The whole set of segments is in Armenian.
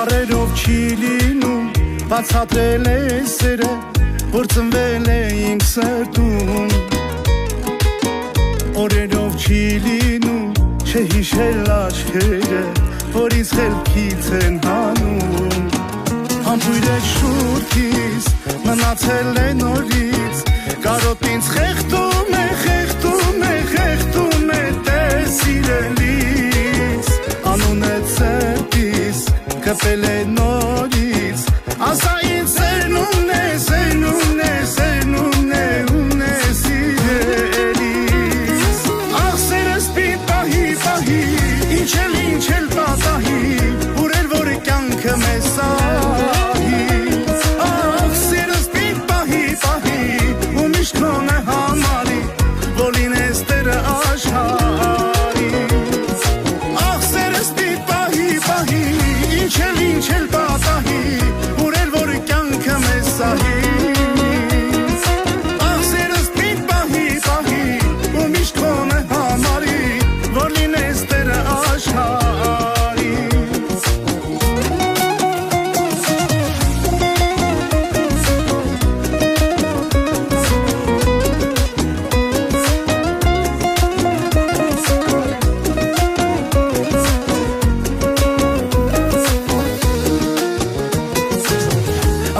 Բարերով չի լինում բացատրել է սերը որ ծնվել է իմ սրտում Օրերով չի լինում չհիշել աչքերը որ ինձ խելքից են հանում Համբույր է շուրթից մնացել է նորից Կարոտ ինձ խեղդում է տես սիրելիս Անուն է ծերտիս կպել է նորից Ասա ինձ սերնումն է սիրելիս Աղ սերս պիտ պահի Ինչ էլ պատահի Ուրել որ կյանքը մեզ սահի Աղ սերս պիտ պահի Ու միշտ քոնը համարի Որ լինես տերը աշխարհի Աղ սերս պիտ պահի Ինչ էլ պատահի Ուրել որ կյանքը մեզ սահի Աղ սերս պիտ պահի Ու միշտ քոնը համարի Որ լինես տերը աշխարհի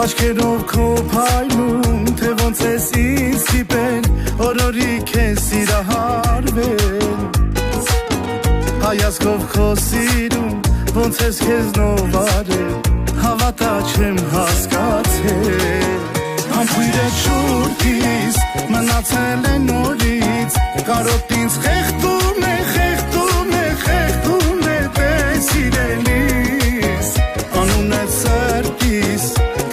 Աչքերով քո փայլում թե ոնց ես ինձ սիպել օրորի քեզ սիրահարվել Հայացքով քո սիրում ոնց ես քեզնով արել հավատա չեմ հասկացել Համբույր է շուրթից մնացել է նորից Կարոտ ինձ խեղդում է տես սիրելիս Անուն է սրտիս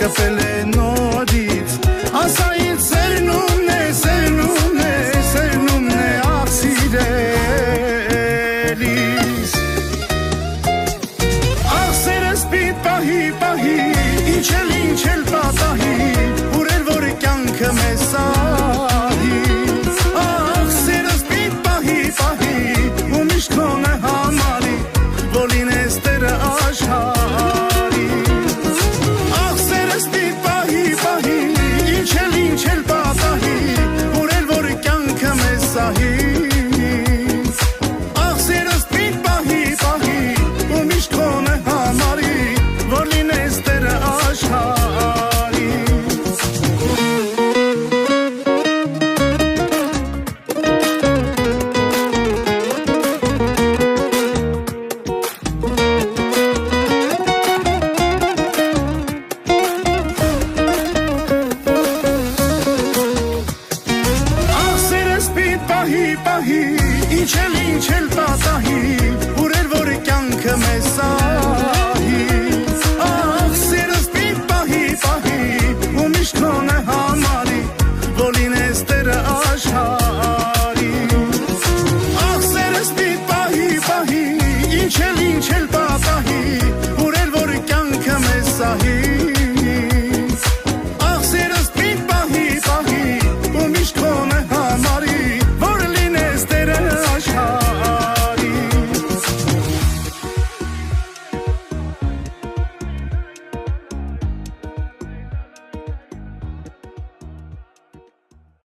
կպել է նորից Ասա ինձ սերնումն է աղ սիրելիս Աղ սերս պիտ պահի Ինչ էլ պատահի Ուրել որ կյանքը մեզ սահի Աղ սերս պիտ պահի Ու միշտ քոնը համարի Որ լինես տերը աշխարհի Աղ սերս պիտ պահի Ինչ էլ պատահի Ուրել որ կյանքը մեզ սահի Աղ սերս պիտ պահի Ու միշտ քոնը համարի Որ լինես տերը աշխարհի Ինչ էլ պատահի Ուրել որ կյանքը մեզ սահի Աղ սերս պիտ պահի Ու միշտ քոնը համարի Որ լինես տերը աշխարհի